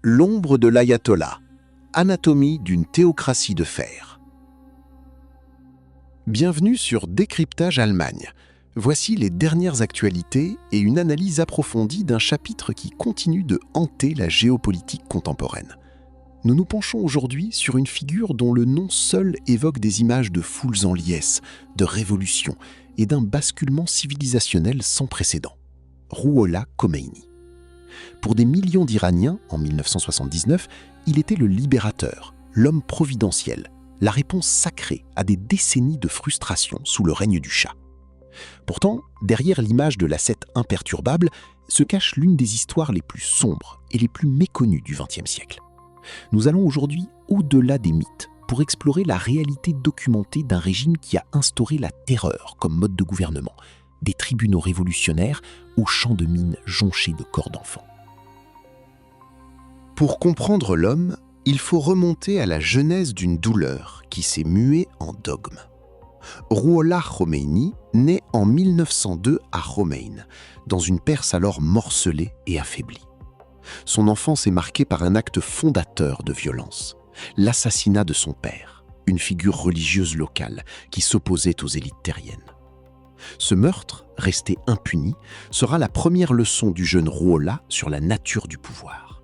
L'ombre de l'ayatollah. Anatomie d'une théocratie de fer. Bienvenue sur Décryptage Allemagne. Voici les dernières actualités et une analyse approfondie d'un chapitre qui continue de hanter la géopolitique contemporaine. Nous nous penchons aujourd'hui sur une figure dont le nom seul évoque des images de foules en liesse, de révolution et d'un basculement civilisationnel sans précédent. Rouhollah Khomeini. Pour des millions d'Iraniens, en 1979, il était le libérateur, l'homme providentiel, la réponse sacrée à des décennies de frustration sous le règne du Shah. Pourtant, derrière l'image de l'ascète imperturbable, se cache l'une des histoires les plus sombres et les plus méconnues du XXe siècle. Nous allons aujourd'hui au-delà des mythes pour explorer la réalité documentée d'un régime qui a instauré la terreur comme mode de gouvernement, des tribunaux révolutionnaires aux champs de mines jonchés de corps d'enfants. Pour comprendre l'homme, il faut remonter à la genèse d'une douleur qui s'est muée en dogme. Rouhollah Khomeini naît en 1902 à Khomeini, dans une Perse alors morcelée et affaiblie. Son enfance est marquée par un acte fondateur de violence, l'assassinat de son père, une figure religieuse locale qui s'opposait aux élites terriennes. Ce meurtre, resté impuni, sera la première leçon du jeune Rouhollah sur la nature du pouvoir.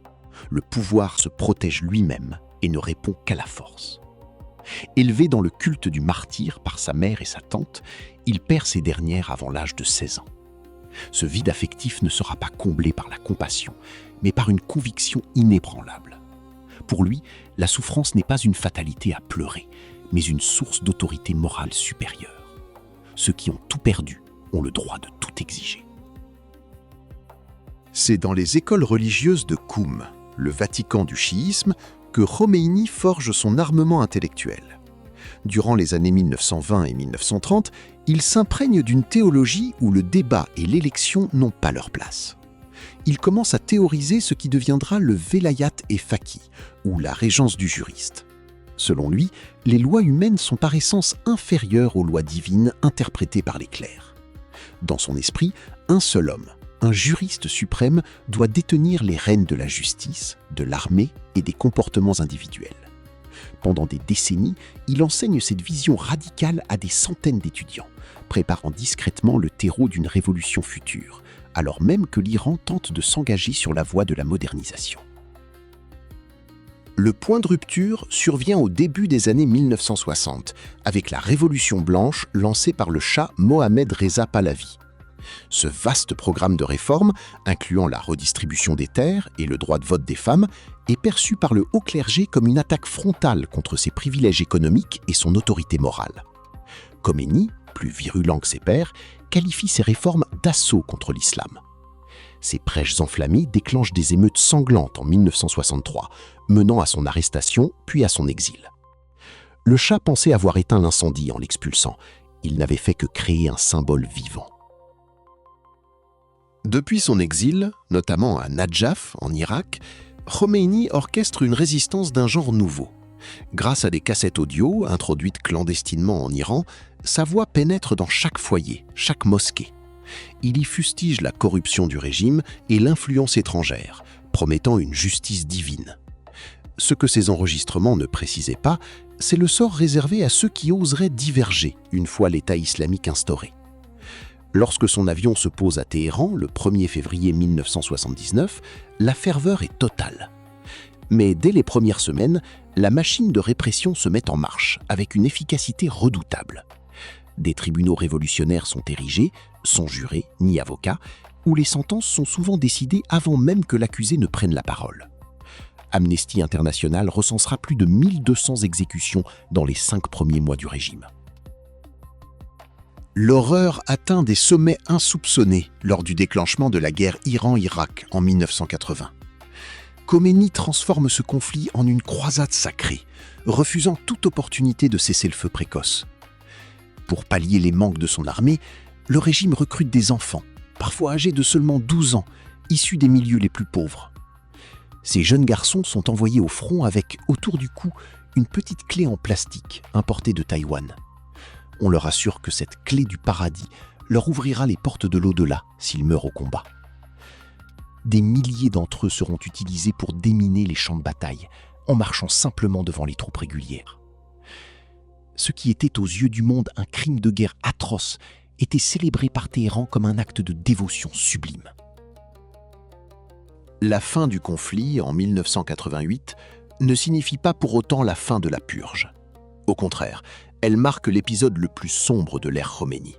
Le pouvoir se protège lui-même et ne répond qu'à la force. Élevé dans le culte du martyr par sa mère et sa tante, il perd ces dernières avant l'âge de 16 ans. Ce vide affectif ne sera pas comblé par la compassion, mais par une conviction inébranlable. Pour lui, la souffrance n'est pas une fatalité à pleurer, mais une source d'autorité morale supérieure. Ceux qui ont tout perdu ont le droit de tout exiger. C'est dans les écoles religieuses de Qom, le Vatican du chiisme, que Khomeini forge son armement intellectuel. Durant les années 1920 et 1930, il s'imprègne d'une théologie où le débat et l'élection n'ont pas leur place. Il commence à théoriser ce qui deviendra le Velayat et Faqih, ou la régence du juriste. Selon lui, les lois humaines sont par essence inférieures aux lois divines interprétées par les clercs. Dans son esprit, un seul homme, un juriste suprême, doit détenir les rênes de la justice, de l'armée et des comportements individuels. Pendant des décennies, il enseigne cette vision radicale à des centaines d'étudiants, préparant discrètement le terreau d'une révolution future, alors même que l'Iran tente de s'engager sur la voie de la modernisation. Le point de rupture survient au début des années 1960, avec la Révolution blanche lancée par le Shah Mohammad Reza Pahlavi. Ce vaste programme de réformes, incluant la redistribution des terres et le droit de vote des femmes, est perçu par le haut clergé comme une attaque frontale contre ses privilèges économiques et son autorité morale. Khomeini, plus virulent que ses pairs, qualifie ces réformes d'assaut contre l'islam. Ces prêches enflammés déclenchent des émeutes sanglantes en 1963, menant à son arrestation puis à son exil. Le Shah pensait avoir éteint l'incendie en l'expulsant. Il n'avait fait que créer un symbole vivant. Depuis son exil, notamment à Nadjaf, en Irak, Khomeini orchestre une résistance d'un genre nouveau. Grâce à des cassettes audio introduites clandestinement en Iran, sa voix pénètre dans chaque foyer, chaque mosquée. Il y fustige la corruption du régime et l'influence étrangère, promettant une justice divine. Ce que ces enregistrements ne précisaient pas, c'est le sort réservé à ceux qui oseraient diverger une fois l'État islamique instauré. Lorsque son avion se pose à Téhéran le 1er février 1979, la ferveur est totale. Mais dès les premières semaines, la machine de répression se met en marche avec une efficacité redoutable. Des tribunaux révolutionnaires sont érigés, sans jurés ni avocats, où les sentences sont souvent décidées avant même que l'accusé ne prenne la parole. Amnesty International recensera plus de 1200 exécutions dans les 5 premiers mois du régime. L'horreur atteint des sommets insoupçonnés lors du déclenchement de la guerre Iran-Irak en 1980. Khomeini transforme ce conflit en une croisade sacrée, refusant toute opportunité de cesser le feu précoce. Pour pallier les manques de son armée, le régime recrute des enfants, parfois âgés de seulement 12 ans, issus des milieux les plus pauvres. Ces jeunes garçons sont envoyés au front avec, autour du cou, une petite clé en plastique importée de Taïwan. On leur assure que cette clé du paradis leur ouvrira les portes de l'au-delà s'ils meurent au combat. Des milliers d'entre eux seront utilisés pour déminer les champs de bataille, en marchant simplement devant les troupes régulières. Ce qui était aux yeux du monde un crime de guerre atroce était célébré par Téhéran comme un acte de dévotion sublime. La fin du conflit, en 1988, ne signifie pas pour autant la fin de la purge. Au contraire, elle marque l'épisode le plus sombre de l'ère Khomeini,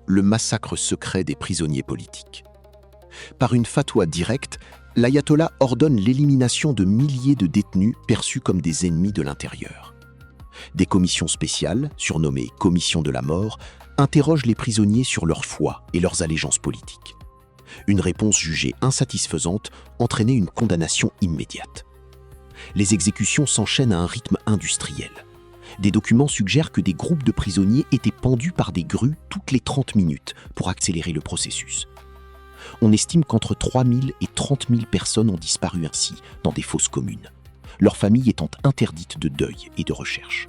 le massacre secret des prisonniers politiques. Par une fatwa directe, l'ayatollah ordonne l'élimination de milliers de détenus perçus comme des ennemis de l'intérieur. Des commissions spéciales, surnommées « commissions de la mort », interrogent les prisonniers sur leur foi et leurs allégeances politiques. Une réponse jugée insatisfaisante entraînait une condamnation immédiate. Les exécutions s'enchaînent à un rythme industriel. Des documents suggèrent que des groupes de prisonniers étaient pendus par des grues toutes les 30 minutes pour accélérer le processus. On estime qu'entre 3 000 et 30 000 personnes ont disparu ainsi dans des fosses communes, leurs familles étant interdites de deuil et de recherche.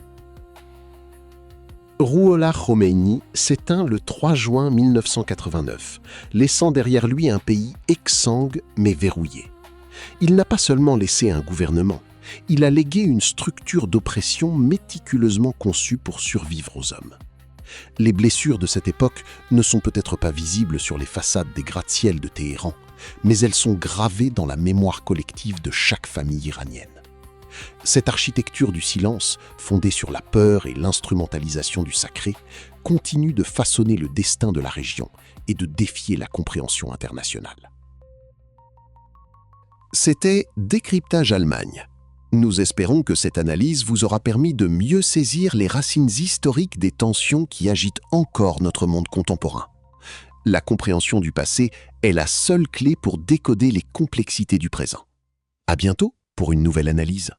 Rouhollah Khomeini s'éteint le 3 juin 1989, laissant derrière lui un pays exsangue mais verrouillé. Il n'a pas seulement laissé un gouvernement, il a légué une structure d'oppression méticuleusement conçue pour survivre aux hommes. Les blessures de cette époque ne sont peut-être pas visibles sur les façades des gratte-ciel de Téhéran, mais elles sont gravées dans la mémoire collective de chaque famille iranienne. Cette architecture du silence, fondée sur la peur et l'instrumentalisation du sacré, continue de façonner le destin de la région et de défier la compréhension internationale. C'était Décryptage Allemagne. Nous espérons que cette analyse vous aura permis de mieux saisir les racines historiques des tensions qui agitent encore notre monde contemporain. La compréhension du passé est la seule clé pour décoder les complexités du présent. À bientôt pour une nouvelle analyse.